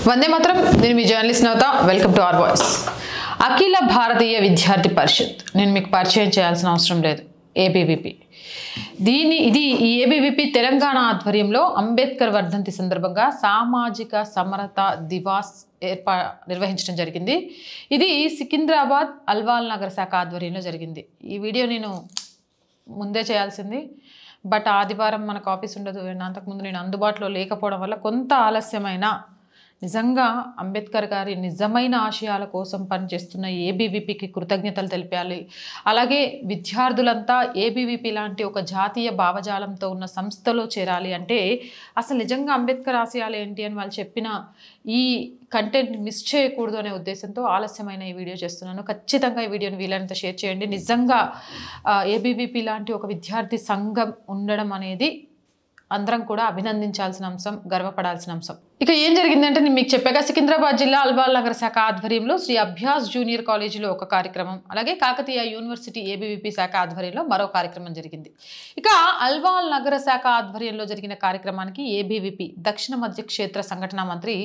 వందే మాత్రం నేను మీ journalist Navata welcome to our voice Akhil Bharatiya Vidyarthi Parishad నేను మీకు పరిచయం చేయాల్సిన అవసరం లేదు ఏబీవీపీ ఈ ఏబీవీపీ తెలంగాణ ఆధ్వర్యంలో అంబేద్కర్ వర్ధంతి సందర్భంగా సామాజిక సమరత దివాస్ నిర్వహించడం జరిగింది ఇది సికింద్రాబాద్ అల్వాల్ నగర శాఖ ఆధ్వర్యంలో జరిగింది ఈ వీడియో నేను ముందే చేయాల్సింది బట్ ఆదివారం మనకు ఆఫీస్ ఉండదు అంతకుముందు నేను అందుబాటులో లేకపోవడం వల్ల కొంత ఆలస్యమైన నిజంగా అంబేద్కర్ గారి నిజమైన ఆశయాల కోసం పనిచేస్తున్న ఏబీవీపీకి కృతజ్ఞతలు తెలిపాలి అలాగే విద్యార్థులంతా ఏబీవీపీ లాంటి ఒక జాతీయ భావజాలంతో ఉన్న సంస్థలో చేరాలి అంటే అసలు నిజంగా అంబేద్కర్ ఆశయాలు ఏంటి అని వాళ్ళు చెప్పిన ఈ కంటెంట్ మిస్ చేయకూడదు అనే ఉద్దేశంతో ఆలస్యమైన ఈ వీడియో చేస్తున్నాను ఖచ్చితంగా ఈ వీడియోని వీలైనంత షేర్ చేయండి నిజంగా ఏబీవీపీ లాంటి ఒక విద్యార్థి సంఘం ఉండడం అనేది అందరం కూడా అభినందించాల్సిన అంశం గర్వపడాల్సిన అంశం ఇక ఏం జరిగిందంటే నేను మీకు చెప్పాక సికింద్రాబాద్ జిల్లా అల్వాల్ నగర శాఖ ఆధ్వర్యంలో శ్రీ అభ్యాస్ జూనియర్ కాలేజీలో ఒక కార్యక్రమం అలాగే కాకతీయ యూనివర్సిటీ ఏబీవీపీ శాఖ ఆధ్వర్యంలో మరో కార్యక్రమం జరిగింది ఇక అల్వాల్ నగర శాఖ ఆధ్వర్యంలో జరిగిన కార్యక్రమానికి ఏబీవీపీ దక్షిణ మధ్య క్షేత్ర సంఘటన మంత్రి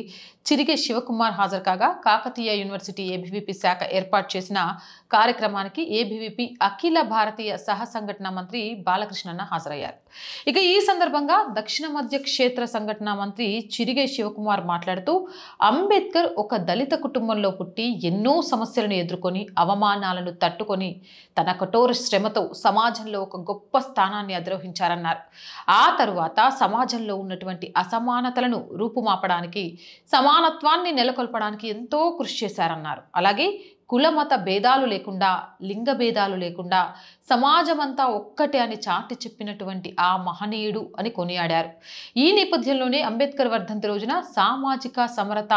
చిరిగే శివకుమార్ హాజరు కాగా కాకతీయ యూనివర్సిటీ ఏబీవీపీ శాఖ ఏర్పాటు చేసిన కార్యక్రమానికి ఏబీవీపీ అఖిల భారతీయ సహ సంఘటన మంత్రి బాలకృష్ణన్న హాజరయ్యారు ఇక ఈ సందర్భంగా దక్షిణ మధ్య క్షేత్ర సంఘటన మంత్రి చిరిగే శివకుమార్ మాట్లాడుతూ అంబేద్కర్ ఒక దళిత కుటుంబంలో పుట్టి ఎన్నో సమస్యలను ఎదుర్కొని అవమానాలను తట్టుకొని తన కఠోర శ్రమతో సమాజంలో ఒక గొప్ప స్థానాన్ని అధిరోహించారన్నారు ఆ తరువాత సమాజంలో ఉన్నటువంటి అసమానతలను రూపుమాపడానికి సమానత్వాన్ని నెలకొల్పడానికి ఎంతో కృషి చేశారన్నారు అలాగే కులమత భేదాలు లేకుండా లింగ భేదాలు లేకుండా సమాజమంతా ఒక్కటే అని చాటి చెప్పినటువంటి ఆ మహనీయుడు అని కొనియాడారు ఈ నేపథ్యంలోనే అంబేద్కర్ వర్ధంతి రోజున సామాజిక సమరత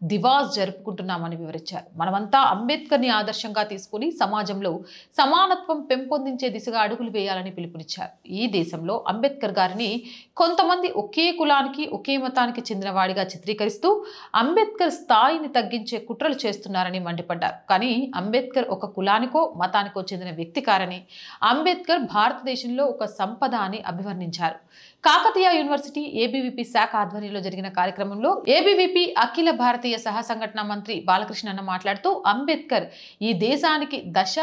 దివాస్ జరుపుకుంటున్నామని వివరించారు మనమంతా అంబేద్కర్ని ఆదర్శంగా తీసుకుని సమాజంలో సమానత్వం పెంపొందించే దిశగా అడుగులు వేయాలని పిలుపునిచ్చారు ఈ దేశంలో అంబేద్కర్ గారిని కొంతమంది ఒకే కులానికి ఒకే మతానికి చెందిన వాడిగా చిత్రీకరిస్తూ అంబేద్కర్ స్థాయిని తగ్గించే కుట్రలు చేస్తున్నారని మండిపడ్డారు కానీ అంబేద్కర్ ఒక కులానికో మతానికో చెందిన వ్యక్తి కారని అంబేద్కర్ భారతదేశంలో ఒక సంపద అని అభివర్ణించారు కాకతీయ యూనివర్సిటీ ఏబీవీపీ శాఖ ఆధ్వర్యంలో జరిగిన కార్యక్రమంలో ఏబీవీపీ అఖిల భారతీయ సహ సంఘటన మంత్రి బాలకృష్ణన్న మాట్లాడుతూ అంబేద్కర్ ఈ దేశానికి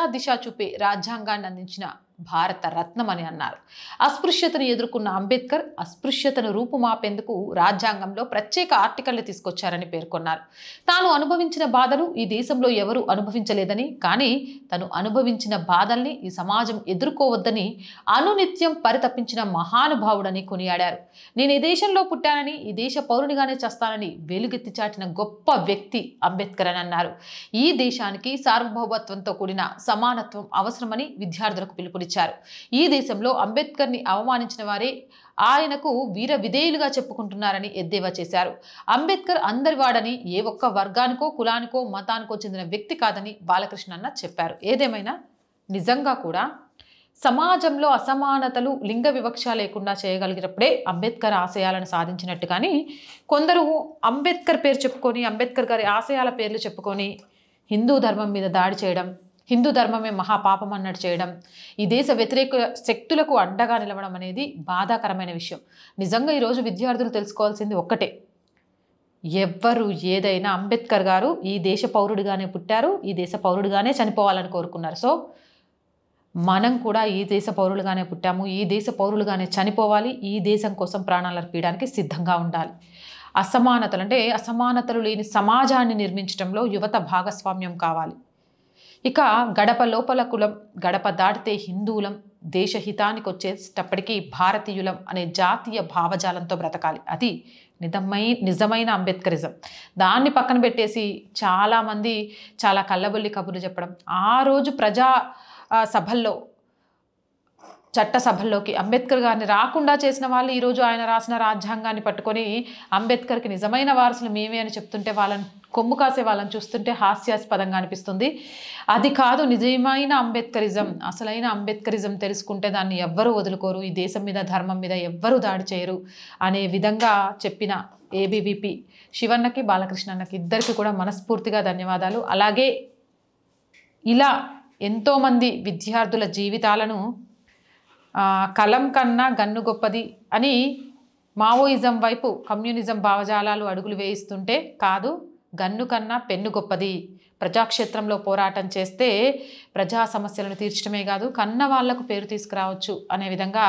దిశ చూపే రాజ్యాంగాన్ని అందించిన భారత రత్నం అని అన్నారు అస్పృశ్యతను ఎదుర్కొన్న అంబేద్కర్ అస్పృశ్యతను రూపుమాపేందుకు రాజ్యాంగంలో ప్రత్యేక ఆర్టికల్ని తీసుకొచ్చారని పేర్కొన్నారు తాను అనుభవించిన బాధలు ఈ దేశంలో ఎవరూ అనుభవించలేదని కానీ తను అనుభవించిన బాధల్ని ఈ సమాజం ఎదుర్కోవద్దని అనునిత్యం పరితపించిన మహానుభావుడని కొనియాడారు నేను ఈ దేశంలో పుట్టానని ఈ దేశ పౌరునిగానే చేస్తానని వెలుగెత్తి చాటిన గొప్ప వ్యక్తి అంబేద్కర్ అని అన్నారు ఈ దేశానికి సార్వభౌమత్వంతో కూడిన సమానత్వం అవసరమని విద్యార్థులకు పిలుపునిచ్చారు ఈ దేశంలో అంబేద్కర్ని అవమానించిన వారే ఆయనకు వీర విధేయులుగా చెప్పుకుంటున్నారని ఎద్దేవా చేశారు అంబేద్కర్ అందరివాడని ఏ ఒక్క వర్గానికో కులానికో మతానికో చెందిన వ్యక్తి కాదని బాలకృష్ణన్న చెప్పారు ఏదేమైనా నిజంగా కూడా సమాజంలో అసమానతలు లింగ వివక్ష లేకుండా చేయగలిగినప్పుడే అంబేద్కర్ ఆశయాలను సాధించినట్టు కానీ కొందరు అంబేద్కర్ పేరు చెప్పుకొని అంబేద్కర్ గారి ఆశయాల పేర్లు చెప్పుకొని హిందూ ధర్మం మీద దాడి చేయడం హిందూ ధర్మమే మహాపాపం అన్నట్టు చేయడం ఈ దేశ వ్యతిరేక శక్తులకు అండగా నిలవడం అనేది బాధాకరమైన విషయం నిజంగా ఈరోజు విద్యార్థులు తెలుసుకోవాల్సింది ఒక్కటే ఎవ్వరు ఏదైనా అంబేద్కర్ గారు ఈ దేశ పౌరుడిగానే పుట్టారు ఈ దేశ పౌరుడిగానే చనిపోవాలని కోరుకున్నారు సో మనం కూడా ఈ దేశ పౌరులుగానే పుట్టాము ఈ దేశ పౌరులుగానే చనిపోవాలి ఈ దేశం కోసం ప్రాణాలు అర్పించడానికి సిద్ధంగా ఉండాలి అసమానతలు అంటే అసమానతలు లేని సమాజాన్ని నిర్మించడంలో యువత భాగస్వామ్యం కావాలి ఇక గడప లోపల కులం గడప దాటితే హిందువులం దేశహితానికి వచ్చేటప్పటికీ భారతీయులం అనే జాతీయ భావజాలంతో బ్రతకాలి అది నిజమైన అంబేద్కరిజం దాన్ని పక్కన పెట్టేసి చాలామంది చాలా కల్లబొల్లి కబుర్లు చెప్పడం ఆ రోజు ప్రజా సభల్లో చట్టసభల్లోకి అంబేద్కర్ గారిని రాకుండా చేసిన వాళ్ళు ఈరోజు ఆయన రాసిన రాజ్యాంగాన్ని పట్టుకొని అంబేద్కర్కి నిజమైన వారసులు మేమే అని చెప్తుంటే వాళ్ళని కొమ్ము కాసే వాళ్ళని చూస్తుంటే హాస్యాస్పదంగా అనిపిస్తుంది అది కాదు నిజమైన అంబేద్కరిజం అసలైన అంబేద్కరిజం తెలుసుకుంటే దాన్ని ఎవ్వరూ వదులుకోరు ఈ దేశం మీద ధర్మం మీద ఎవ్వరూ దాడి చేయరు అనే విధంగా చెప్పిన ఏబీవీపీ శివన్నకి బాలకృష్ణన్నకి ఇద్దరికి కూడా మనస్ఫూర్తిగా ధన్యవాదాలు అలాగే ఇలా ఎంతోమంది విద్యార్థుల జీవితాలను కలం కన్నా గన్ను గొప్పది అని మావోయిజం వైపు కమ్యూనిజం భావజాలాలు అడుగులు వేయిస్తుంటే కాదు, గన్ను కన్నా పెన్ను గొప్పది, ప్రజాక్షేత్రంలో పోరాటం చేస్తే ప్రజా సమస్యలను తీర్చడమే కాదు కన్న వాళ్లకు పేరు తీసుకురావచ్చు అనే విధంగా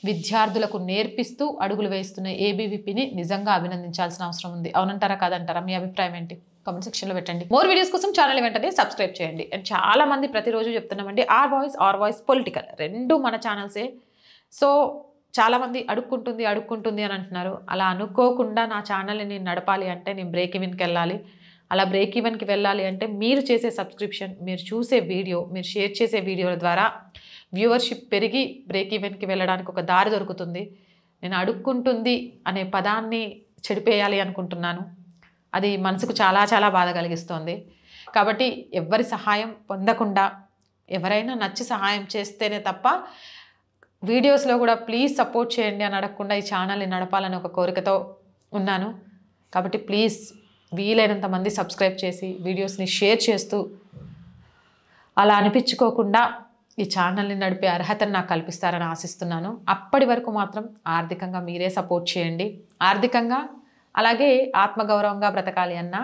విద్యార్థులకు నేర్పిస్తూ అడుగులు వేస్తున్న ఏబీవీపీని నిజంగా అభినందించాల్సిన అవసరం ఉంది. అవునంటారా కాదంటారా? మీ అభిప్రాయం ఏంటి? కామెంట్ సెక్షన్లో పెట్టండి. మోర్ వీడియోస్ కోసం ఛానల్ వెంటనే సబ్స్క్రైబ్ చేయండి. అండ్ చాలా మంది ప్రతిరోజు చెప్తున్నామండి ఆర్ వాయిస్ పొలిటికల్ రెండు మన ఛానల్సే. సో చాలామంది అడుక్కుంటుంది అని అంటున్నారు. అలా అనుకోకుండా నా ఛానల్ని నేను నడపాలి అంటే నేను బ్రేక్ ఈవెన్కి వెళ్ళాలి. అలా బ్రేక్ ఈవెన్కి వెళ్ళాలి అంటే మీరు చేసే సబ్స్క్రిప్షన్, మీరు చూసే వీడియో, మీరు షేర్ చేసే వీడియోల ద్వారా వ్యూవర్షిప్ పెరిగి బ్రేక్ ఈవెన్కి వెళ్ళడానికి ఒక దారి దొరుకుతుంది. నేను అడుక్కుంటుంది అనే పదాన్ని చెడిపేయాలి అనుకుంటున్నాను. అది మనసుకు చాలా చాలా బాధ కలిగిస్తోంది. కాబట్టి ఎవరి సహాయం పొందకుండా ఎవరైనా నచ్చి సహాయం చేస్తేనే తప్ప వీడియోస్లో కూడా ప్లీజ్ సపోర్ట్ చేయండి అని అడగకుండా ఈ ఛానల్ని నడపాలని ఒక కోరికతో ఉన్నాను. కాబట్టి ప్లీజ్ వీలైనంత మంది సబ్స్క్రైబ్ చేసి వీడియోస్ని షేర్ చేస్తూ అలా అనిపించుకోకుండా ఈ ఛానల్ని నడిపే అర్హతను నాకు కల్పిస్తారని ఆశిస్తున్నాను. అప్పటి వరకు మాత్రం ఆర్థికంగా మీరే సపోర్ట్ చేయండి. ఆర్థికంగా అలాగే ఆత్మగౌరవంగా బ్రతకాలి అన్న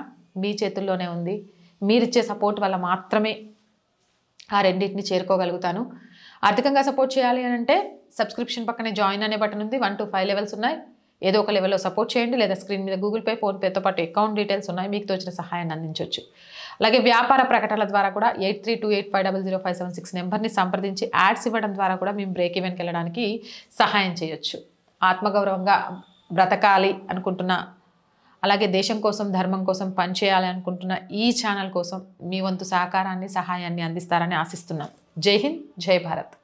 మీ చేతుల్లోనే ఉంది. మీరిచ్చే సపోర్ట్ వల్ల మాత్రమే ఆ రెండింటిని చేరుకోగలుగుతాను. ఆర్థికంగా సపోర్ట్ చేయాలి అని అంటే సబ్స్క్రిప్షన్ పక్కనే జాయిన్ అనే బటన్ ఉంది. 1 to 5 లెవెల్స్ ఉన్నాయి. ఏదో ఒక లెవెల్లో సపోర్ట్ చేయండి. లేదా స్క్రీన్ మీద గూగుల్ పే, ఫోన్పేతో పాటు అకౌంట్ డీటెయిల్స్ ఉన్నాయి. మీకు తోచిన సహాయాన్ని అందించవచ్చు. అలాగే వ్యాపార ప్రకటనల ద్వారా కూడా 8328500576 నెంబర్ని సంప్రదించి యాడ్స్ ఇవ్వడం ద్వారా కూడా మేము బ్రేక్ ఈవెన్కి వెళ్ళడానికి సహాయం చేయొచ్చు. ఆత్మగౌరవంగా బ్రతకాలి అనుకుంటున్న, అలాగే దేశం కోసం ధర్మం కోసం పనిచేయాలి అనుకుంటున్న ఈ ఛానల్ కోసం మీ వంతు సహకారాన్ని, సహాయాన్ని అందిస్తారని ఆశిస్తున్నాం. జై హింద్, జై భారత్.